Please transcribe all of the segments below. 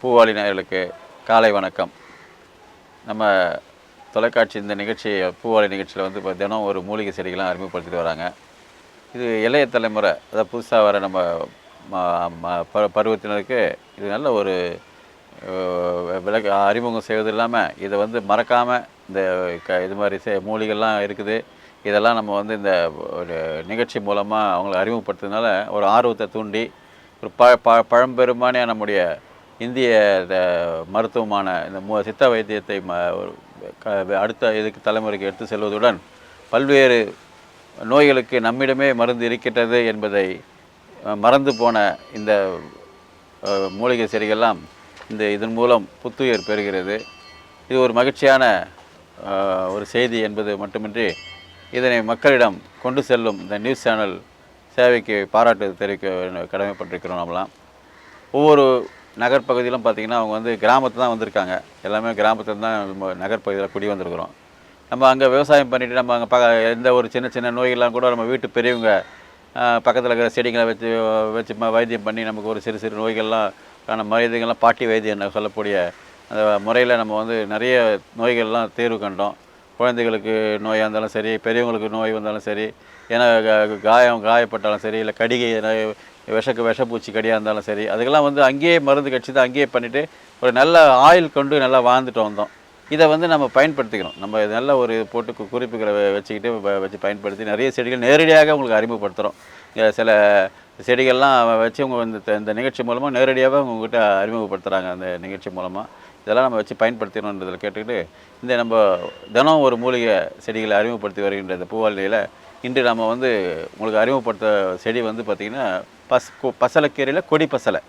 பூவாளி நேயர்களுக்கு காலை வணக்கம். நம்ம தொலைக்காட்சி இந்த நிகழ்ச்சி பூவாளி நிகழ்ச்சியில் வந்து இப்போ தினம் ஒரு மூலிகை செடிகள்லாம் அறிமுகப்படுத்திட்டு வராங்க. இது இளைய தலைமுறை, அதாவது புதுசாக வர நம்ம பருவத்தினருக்கு இது நல்ல ஒரு அறிமுகம் செய்வது இல்லாமல் இதை வந்து மறக்காமல் இந்த இது மாதிரி மூலிகைலாம் இருக்குது. இதெல்லாம் நம்ம வந்து இந்த ஒரு நிகழ்ச்சி மூலமாக அவங்கள அறிமுகப்படுத்துறதுனால ஒரு ஆர்வத்தை தூண்டி ஒரு பழம்பெரும்பான நம்முடைய இந்திய மருத்துவமான இந்த சித்த வைத்தியத்தை அடுத்த இதுக்கு தலைமுறைக்கு எடுத்து செல்வதுடன் பல்வேறு நோய்களுக்கு நம்மிடமே மருந்து இருக்கின்றது என்பதை மறந்து போன இந்த மூலிகை செடிகள்லாம் இதன் மூலம் புத்துயிர் பெறுகிறது. இது ஒரு மகிழ்ச்சியான ஒரு செய்தி என்பது மட்டுமின்றி இதனை மக்களிடம் கொண்டு செல்லும் இந்த நியூஸ் சேனல் சேவைக்கு பாராட்டு தெரிவிக்க கடமைப்பட்டிருக்கிறோம். நம்மளாம் ஒவ்வொரு நகர்ப்பகுதியிலும் பார்த்திங்கன்னா அவங்க வந்து கிராமத்தில் தான் வந்திருக்காங்க. எல்லாமே கிராமத்தில் தான் நம்ம நகர்ப்பகுதியில் குடி வந்திருக்கிறோம். நம்ம அங்கே விவசாயம் பண்ணிவிட்டு நம்ம அங்கே எந்த ஒரு சின்ன சின்ன நோய்கள்லாம் கூட நம்ம வீட்டு பெரியவங்க பக்கத்தில் இருக்கிற செடிகளை வச்சு வைத்தியம் பண்ணி நமக்கு ஒரு சிறு சிறு நோய்கள்லாம் மருந்துகள்லாம் பாட்டி வைத்தியம் சொல்லக்கூடிய அந்த முறையில் நம்ம வந்து நிறைய நோய்கள்லாம் தீர்வு கண்டோம். குழந்தைகளுக்கு நோயாக இருந்தாலும் சரி, பெரியவங்களுக்கு நோய் வந்தாலும் சரி, ஏன்னா காயப்பட்டாலும் சரி, இல்லை கடிகை விஷப்பூச்சி கடியாக இருந்தாலும் சரி, அதுக்கெல்லாம் வந்து அங்கேயே மருந்து கட்சி தான் அங்கேயே பண்ணிவிட்டு ஒரு நல்ல ஆயில் கொண்டு நல்லா வாழ்ந்துட்டு வந்தோம். இதை வந்து நம்ம பயன்படுத்திக்கணும். நம்ம நல்ல ஒரு போட்டு குறிப்புகளை வச்சுக்கிட்டு வச்சு பயன்படுத்தி நிறைய செடிகள் நேரடியாக உங்களுக்கு அறிமுகப்படுத்துகிறோம். சில செடிகள்லாம் வச்சு அவங்க இந்த நிகழ்ச்சி மூலமாக நேரடியாக உங்கள்கிட்ட அறிமுகப்படுத்துகிறாங்க. அந்த நிகழ்ச்சி மூலமாக இதெல்லாம் நம்ம வச்சு பயன்படுத்தணுன்றதில் கேட்டுக்கிட்டு இந்த நம்ம தினம் ஒரு மூலிகை செடிகளை அறிமுகப்படுத்தி வருகின்ற இந்த பூவாளியில் இன்று நம்ம வந்து உங்களுக்கு அறிமுகப்படுத்த செடி வந்து பார்த்திங்கன்னா பசலைக்கீரையில் கொடி பசலை.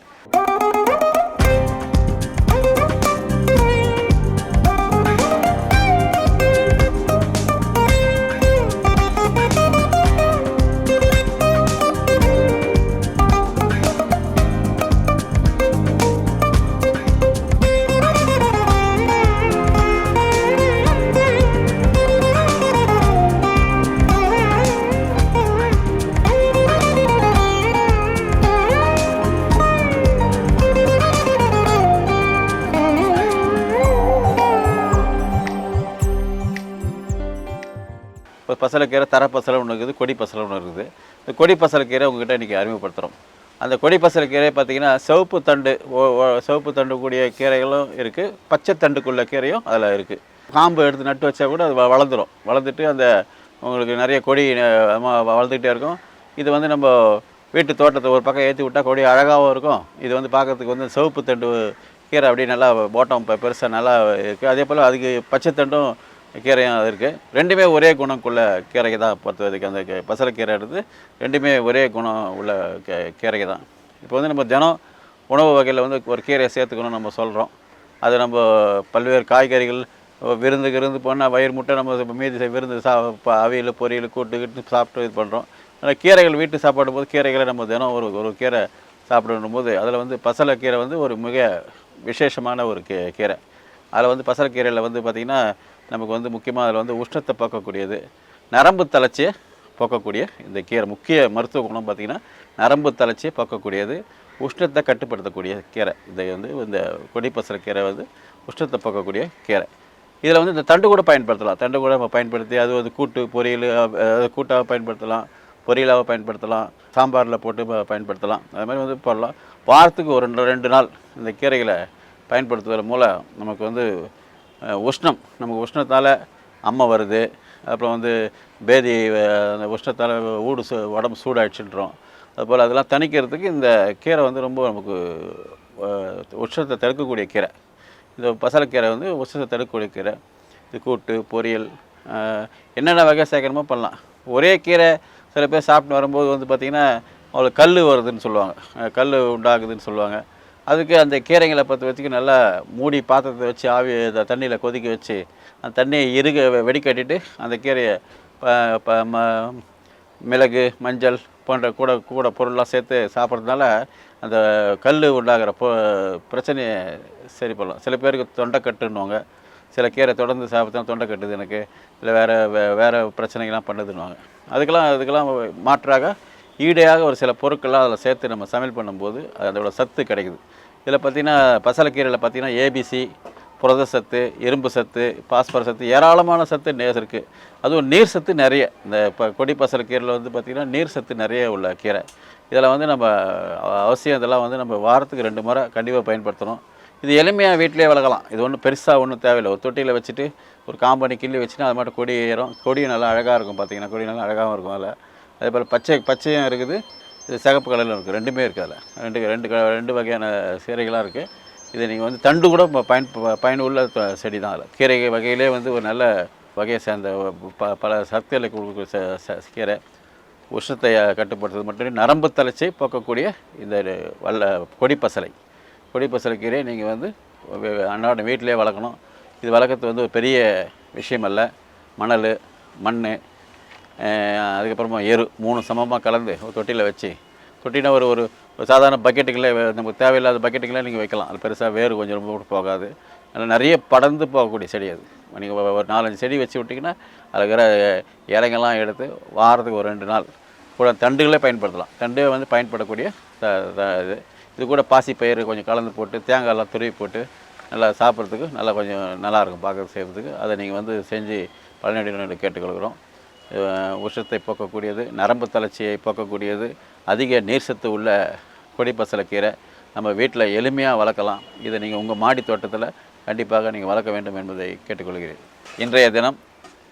இப்போ பசலைக்கீரை தரப்பசலை ஒன்று இருக்குது, கொடி பசலை ஒன்று இருக்குது. இந்த கொடி பசலைக்கீரை உங்கள்கிட்ட இன்றைக்கி அறிமுகப்படுத்துகிறோம். அந்த கொடி பசலைக்கீரை பார்த்திங்கன்னா சிவப்பு தண்டு கூடிய கீரைகளும் இருக்குது, பச்சை தண்டுக்குள்ள கீரையும் அதில் இருக்குது. காம்பு எடுத்து நட்டு வச்சா கூட அது வளர்ந்துடும். வளர்ந்துட்டு அந்த உங்களுக்கு நிறைய கொடி வளர்ந்துக்கிட்டே இருக்கும். இது வந்து நம்ம வீட்டு தோட்டத்தை ஒரு பக்கம் ஏற்றி விட்டால் கொடி அழகாகவும் இருக்கும். இது வந்து பார்க்குறதுக்கு வந்து சிவப்பு தண்டு கீரை அப்படியே நல்லா போட்டம் பெருசாக நல்லா இருக்குது. அதே போல் அதுக்கு பச்சை தண்டும் கீரையும் அது இருக்குது. ரெண்டுமே ஒரே குணக்குள்ள கீரைக்கு தான் பொறுத்தவரைக்கும். அந்த பசலைக்கீரை எடுத்து ரெண்டுமே ஒரே குணம் உள்ள கீரைக்கு தான். இப்போ வந்து நம்ம தினம் உணவு வகையில் வந்து ஒரு கீரையை சேர்த்துக்கணும்னு நம்ம சொல்கிறோம். அது நம்ம பல்வேறு காய்கறிகள் விருந்து போனால் வயிறு முட்டை நம்ம மீதி விருந்து அவியல் பொரியல் கூட்டுக்கிட்டு சாப்பிட்டு இது பண்ணுறோம். ஆனால் கீரைகள் வீட்டு சாப்பாடும் போது கீரைகளை நம்ம தினம் ஒரு கீரை சாப்பிடணும் போது அதில் வந்து பசலைக்கீரை வந்து ஒரு மிக விசேஷமான ஒரு கீரை. அதில் வந்து பசலைக்கீரையில் வந்து பார்த்திங்கன்னா நமக்கு வந்து முக்கியமாக அதில் வந்து உஷ்ணத்தை போக்கக்கூடியது, நரம்பு தளர்ச்சியை போக்கக்கூடிய இந்த கீரை. முக்கிய மருத்துவ குணம் பார்த்திங்கன்னா நரம்பு தளர்ச்சியை போக்கக்கூடியது, உஷ்ணத்தை கட்டுப்படுத்தக்கூடிய கீரை. இதை வந்து இந்த கொடி பசலைக்கீரை வந்து உஷ்ணத்தை போக்கக்கூடிய கீரை. இதில் வந்து இந்த தண்டு கூட பயன்படுத்தலாம். தண்டு கூட நம்ம பயன்படுத்தி அது வந்து கூட்டு பொரியல் கூட்டாக பயன்படுத்தலாம், பொரியலாக பயன்படுத்தலாம், சாம்பாரில் போட்டு பயன்படுத்தலாம். அது மாதிரி வந்து போடலாம். வாரத்துக்கு ஒரு 2 நாள் இந்த கீரைகளை பயன்படுத்துவதன் மூலம் நமக்கு வந்து நமக்கு உஷ்ணத்தால் அம்மை வருது, அப்புறம் வந்து பேதி அந்த உஷ்ணத்தால் உடம்பு சூடாகிடுச்சுன்றோம். அதுபோல் அதெல்லாம் தணிக்கிறதுக்கு இந்த கீரை வந்து ரொம்ப நமக்கு உஷ்ணத்தை தடுக்கக்கூடிய கீரை. இந்த பசலைக்கீரை வந்து உஷ்ணத்தை தடுக்கக்கூடிய கீரை. இது கூட்டு பொரியல் என்னென்ன வகை சேர்க்கணுமோ பண்ணலாம். ஒரே கீரை சில பேர் சாப்பிட்டு வரும்போது வந்து பார்த்திங்கன்னா அவங்களுக்கு கல் வருதுன்னு சொல்லுவாங்க, கல் உண்டாகுதுன்னு சொல்லுவாங்க. அதுக்கு அந்த கீரைங்களை வச்சுக்க நல்லா மூடி பாத்திரத்தை வச்சு தண்ணியில் கொதிக்க வச்சு அந்த தண்ணியை வெடிக்கட்டிட்டு அந்த கீரையை மிளகு மஞ்சள் போன்ற கூட பொருள்லாம் சேர்த்து சாப்பிட்றதுனால அந்த கல் உண்டாகிற பிரச்சனையை சரி பண்ணலாம். சில பேருக்கு தொண்டைக்கட்டுன்னுவாங்க, சில கீரை தொடர்ந்து சாப்பிட்டா தொண்டை கட்டுது எனக்கு, இல்லை வேறு பிரச்சனைகள்லாம் பண்ணுதுன்னுவாங்க. அதுக்கெல்லாம் மாற்றாக ஈடையாக ஒரு சில பொருட்கள்லாம் அதில் சேர்த்து நம்ம சமையல் பண்ணும்போது அதோட சத்து கிடைக்குது. இதில் பார்த்திங்கன்னா பசலைக்கீரையில் பார்த்திங்கன்னா ஏபிசி, புரத சத்து, இரும்பு சத்து, பாஸ்பரஸ் சத்து, ஏராளமான சத்து இருக்குது. அதுவும் நீர் சத்து நிறைய. இந்த கொடி பசலைக்கீரையில் வந்து பார்த்திங்கன்னா நீர் சத்து நிறைய உள்ள கீரை. இதில் வந்து நம்ம அவசியம் இதெல்லாம் வந்து நம்ம வாரத்துக்கு 2 முறை கண்டிப்பாக பயன்படுத்தணும். இது எளிமையாக வீட்டிலே வளர்க்கலாம். இது ஒன்றும் பெருசாக ஒன்றும் தேவையில்லை. ஒரு தொட்டியில் வச்சுட்டு ஒரு காம்பனி கிள்ளி வச்சுன்னா அது மட்டும் கொடி ஏறும். கொடியும் நல்லா அழகாக இருக்கும். பார்த்திங்கன்னா கொடி நல்லா அழகாகவும் இருக்கும். அதில் அதே போல் பச்சையும் இருக்குது, இது சிகப்பு கலரில் இருக்குது. 2மே இருக்குது. அதில் ரெண்டு வகையான கீரைகளாக இருக்குது. இதை நீங்கள் வந்து தண்டு கூட பயனுள்ள செடி தான். அதில் கீரை வகையிலே வந்து ஒரு நல்ல வகையை சேர்ந்த பல சத்துக்களை கொடுக்குற கீரை. உஷ்ணத்தை கட்டுப்படுத்துறது மட்டும் நரம்பு தளர்ச்சி போக்கக்கூடிய இந்த கொடி பசலை கீரையை நீங்கள் வந்து அன்றாட வீட்டிலே வளர்க்கணும். இது வளர்க்குறது வந்து ஒரு பெரிய விஷயம் அல்ல. மணல், மண், அதுக்கப்புறமா எரு 3 சமமாக கலந்து ஒரு தொட்டியில் வச்சு, தொட்டினா ஒரு சாதாரண பக்கெட்டுகளே நமக்கு தேவையில்லாத பக்கெட்டுகளே நீங்கள் வைக்கலாம். அது பெருசாக வேறு கொஞ்சம் ரொம்ப போகாது. அதில் நிறைய படர்ந்து போகக்கூடிய செடி அது. நீங்கள் ஒரு 4-5 செடி வச்சு விட்டிங்கன்னா அதில் இருக்கிற இலைங்கெல்லாம் எடுத்து வாரத்துக்கு ஒரு 2 நாள் கூட தண்டுகளே பயன்படுத்தலாம். தண்டே வந்து பயன்படக்கூடிய இது கூட பாசி பயிர் கொஞ்சம் கலந்து போட்டு தேங்காயெல்லாம் துருவி போட்டு நல்லா சாப்பிட்றதுக்கு நல்லா கொஞ்சம் நல்லாயிருக்கும் பார்க்குறது செய்கிறதுக்கு. அதை நீங்கள் வந்து செஞ்சு பலனடையணும்னு கேட்டுக்கொள்கிறோம். உஷ்ணத்தை போக்கக்கூடியது, நரம்பு தளர்ச்சியை போக்கக்கூடியது, அதிக நீர் சத்து உள்ள கொடி பசலைக்கீரை நம்ம வீட்டில் எளிமையாக வளர்க்கலாம். இதை நீங்கள் உங்கள் மாடி தோட்டத்தில் கண்டிப்பாக நீங்கள் வளர்க்க வேண்டும் என்பதை கேட்டுக்கொள்கிறேன். இன்றைய தினம்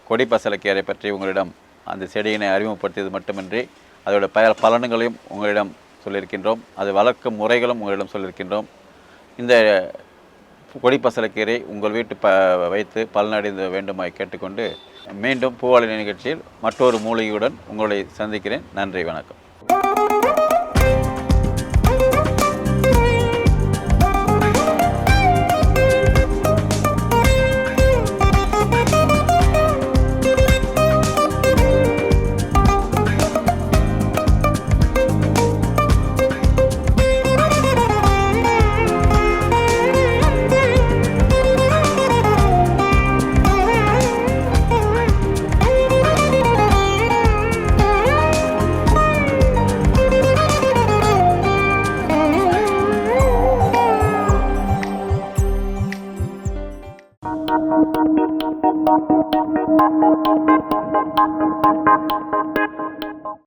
கொடி பசலைக்கீரை பற்றி உங்களிடம் அந்த செடியினை அறிமுகப்படுத்தியது மட்டுமின்றி அதோட பலன்களையும் உங்களிடம் சொல்லியிருக்கின்றோம். அது வளர்க்கும் முறைகளும் உங்களிடம் சொல்லியிருக்கின்றோம். இந்த கொடி பசலைக்கீரை உங்கள் வீட்டு வைத்து பலனடைந்து வேண்டுமாய் கேட்டுக்கொண்டு மீண்டும் பூவாளி நிகழ்ச்சியில் மற்றொரு மூலிகையுடன் உங்களை சந்திக்கிறேன். நன்றி, வணக்கம்.